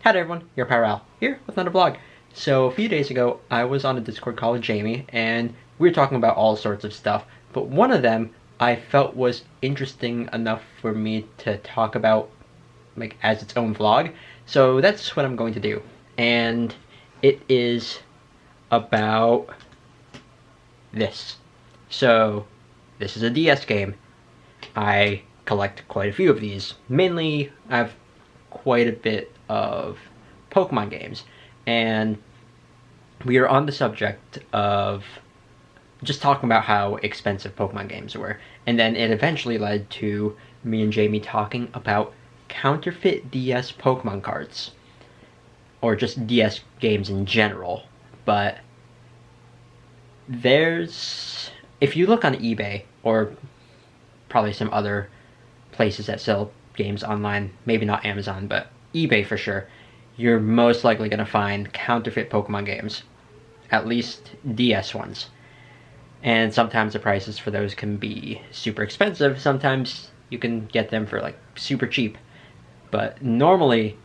Hi everyone, your Al here with another vlog. So a few days ago, I was on a Discord call with Jamie, and we were talking about all sorts of stuff, but one of them I felt was interesting enough for me to talk about like as its own vlog, so that's what I'm going to do. And it is about this. So this is a DS game. I collect quite a few of these. Mainly, I have quite a bit of Pokemon games, and we are on the subject of just talking about how expensive Pokemon games were, and then it eventually led to me and Jamie talking about counterfeit DS Pokemon cards, or just DS games in general. But if you look on eBay, or probably some other places that sell games online, maybe not Amazon, but eBay for sure, you're most likely going to find counterfeit Pokemon games, at least DS ones. And sometimes the prices for those can be super expensive. Sometimes you can get them for like super cheap. But normally,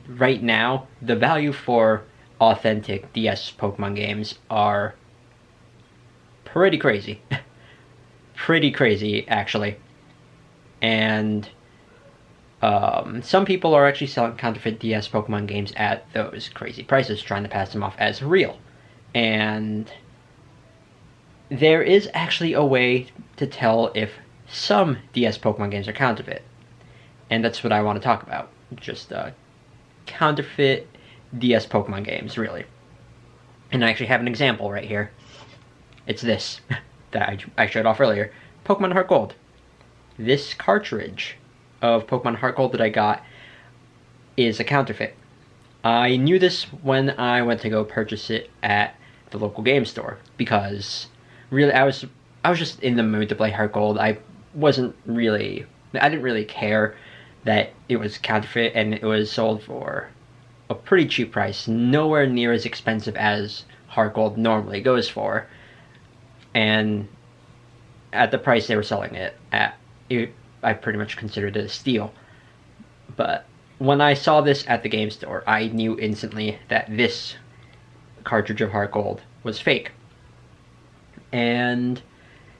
right now, the value for authentic DS Pokemon games are pretty crazy. Pretty crazy, actually. And some people are actually selling counterfeit DS Pokemon games at those crazy prices, trying to pass them off as real. And there is actually a way to tell if some DS Pokemon games are counterfeit. And that's what I want to talk about. Just counterfeit DS Pokemon games, really. And I actually have an example right here. It's this that I showed off earlier. Pokemon Heart Gold. This cartridge of Pokemon Heart Gold that I got is a counterfeit. I knew this when I went to go purchase it at the local game store, because really I was just in the mood to play Heart Gold. I didn't really care that it was counterfeit, and it was sold for a pretty cheap price, nowhere near as expensive as Heart Gold normally goes for. And at the price they were selling it at, I pretty much considered it a steal. But when I saw this at the game store, I knew instantly that this cartridge of Heart Gold was fake. And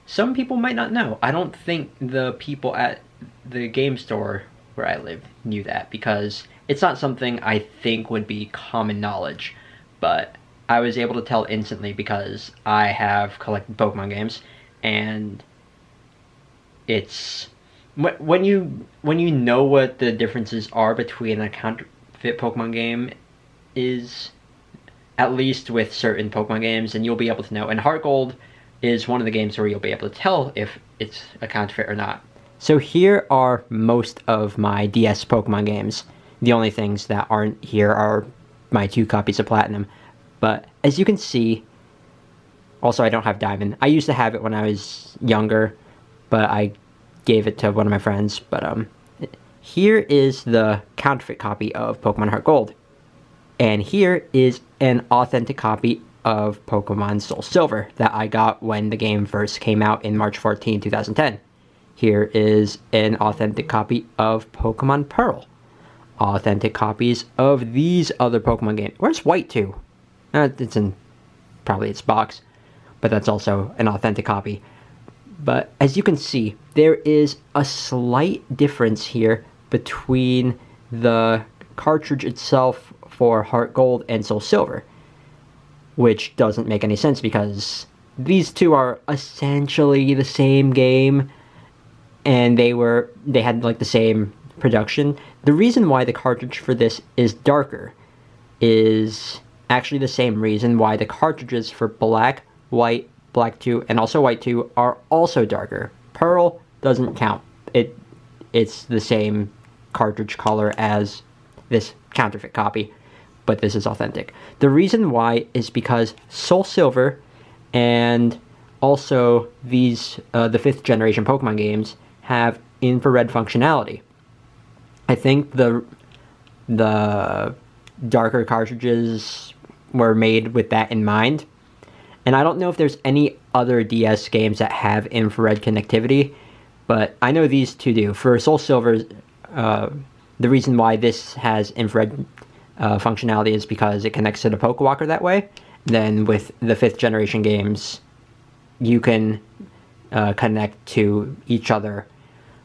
some people might not know. I don't think the people at the game store where I live knew that, because it's not something I think would be common knowledge. But I was able to tell instantly because I have collected Pokemon games, and it's when you know what the differences are between a counterfeit Pokemon game is, at least with certain Pokemon games, and you'll be able to know. And Heart Gold is one of the games where you'll be able to tell if it's a counterfeit or not. So here are most of my DS Pokemon games. The only things that aren't here are my 2 copies of Platinum. But as you can see, also I don't have Diamond. I used to have it when I was younger, but I gave it to one of my friends. But here is the counterfeit copy of Pokemon Heart Gold. And here is an authentic copy of Pokemon Soul Silver that I got when the game first came out in March 14, 2010. Here is an authentic copy of Pokemon Pearl. Authentic copies of these other Pokemon games. Where's White 2? It's in probably its box, but that's also an authentic copy. But as you can see, there is a slight difference here between the cartridge itself for Heart Gold and Soul Silver, which doesn't make any sense because these two are essentially the same game, and they had like the same production. The reason why the cartridge for this is darker is actually the same reason why the cartridges for Black, White, Black 2, and also White 2 are also darker. Pearl doesn't count. It's the same cartridge color as this counterfeit copy, but this is authentic. The reason why is because Soul Silver and also these the 5th generation Pokemon games have infrared functionality. I think the darker cartridges were made with that in mind. And I don't know if there's any other DS games that have infrared connectivity, but I know these two do. For Soul Silver, the reason why this has infrared functionality is because it connects to the Pokewalker that way. Then with the 5th generation games, you can connect to each other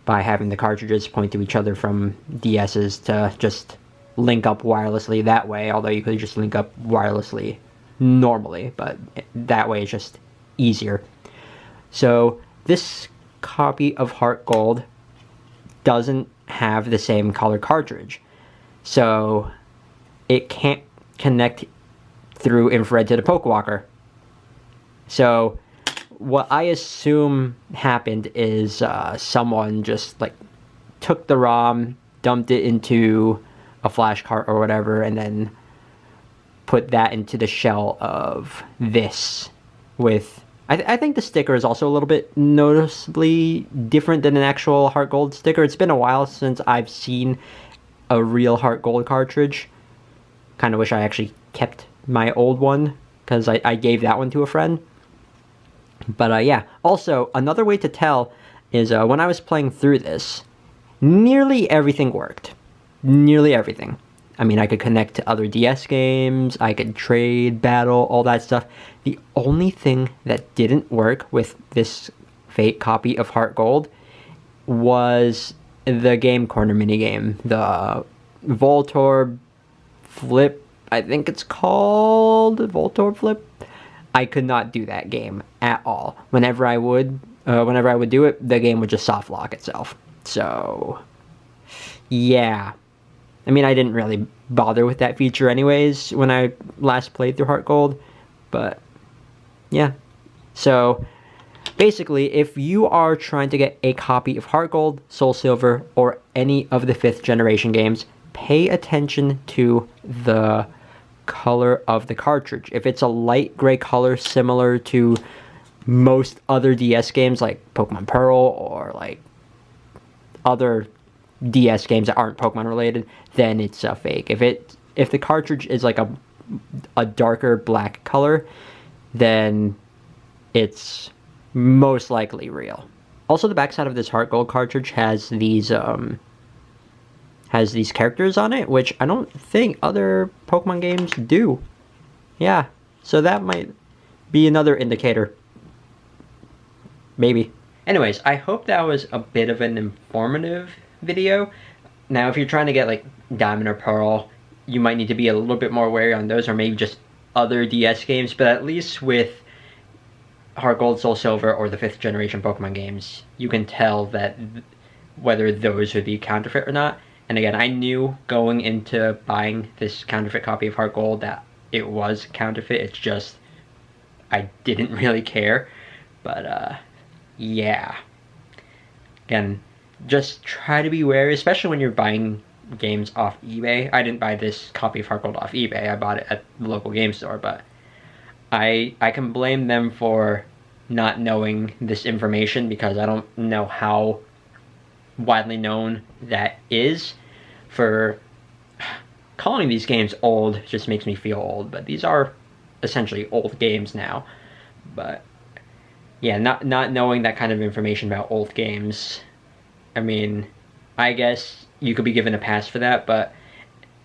by having the cartridges point to each other from DS's to just link up wirelessly that way, although you could just link up wirelessly normally, but that way it's just easier. So this copy of Heart Gold doesn't have the same color cartridge, so it can't connect through infrared to the Pokewalker. So what I assume happened is someone just like took the ROM, dumped it into a flash cart or whatever, and then put that into the shell of this with... I think the sticker is also a little bit noticeably different than an actual Heart Gold sticker. It's been a while since I've seen a real Heart Gold cartridge. Kind of wish I actually kept my old one, because I gave that one to a friend. But yeah, also another way to tell is when I was playing through this, nearly everything worked. Nearly everything. I mean, I could connect to other DS games, I could trade, battle, all that stuff. The only thing that didn't work with this fake copy of Heart Gold was the Game Corner minigame. The Voltorb Flip, I think it's called Voltorb Flip. I could not do that game at all. Whenever I would do it, the game would just soft lock itself. So, yeah. I mean, I didn't really bother with that feature anyways when I last played through Heart Gold, but yeah. So, basically, if you are trying to get a copy of Heart Gold, Soul Silver, or any of the 5th generation games, pay attention to the color of the cartridge. If it's a light gray color similar to most other DS games like Pokemon Pearl or like other DS games that aren't Pokemon related, then it's a fake. If the cartridge is like a darker black color, then it's most likely real. Also, the backside of this Heart Gold cartridge has these characters on it, which I don't think other Pokemon games do. Yeah, so that might be another indicator. Maybe. Anyways, I hope that was a bit of an informative video. Now, if you're trying to get like Diamond or Pearl, you might need to be a little bit more wary on those, or maybe just other DS games, but at least with Heart Gold, Soul Silver, or the 5th generation Pokemon games, you can tell that whether those would be counterfeit or not. And again, I knew going into buying this counterfeit copy of Heart Gold that it was counterfeit. It's just, I didn't really care. But, yeah. Again, just try to be wary, especially when you're buying games off eBay. I didn't buy this copy of Heart Gold off eBay. I bought it at the local game store, but I can blame them for not knowing this information, because I don't know how widely known that is. For calling these games old just makes me feel old, but these are essentially old games now. But yeah, not knowing that kind of information about old games, I mean, I guess you could be given a pass for that, but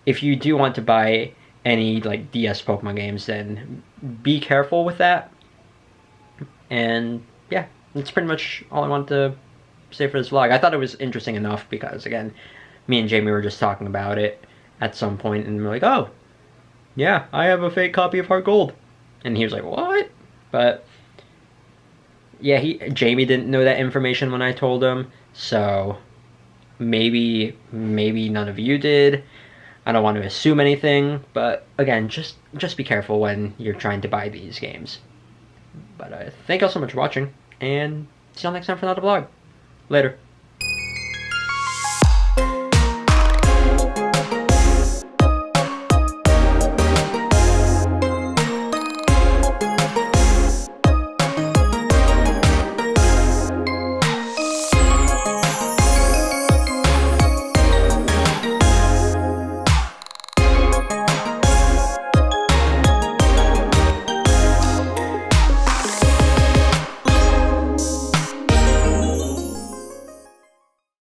if you do want to buy any like DS Pokemon games, then be careful with that. And yeah, that's pretty much all I wanted to say for this vlog. I thought it was interesting enough because, again, me and Jamie were just talking about it at some point, and we're like, oh, yeah, I have a fake copy of Heart Gold. And he was like, what? But yeah, Jamie didn't know that information when I told him, so maybe none of you did. I don't want to assume anything, but again, just be careful when you're trying to buy these games. But thank you all so much for watching, and see you all next time for another vlog. Later.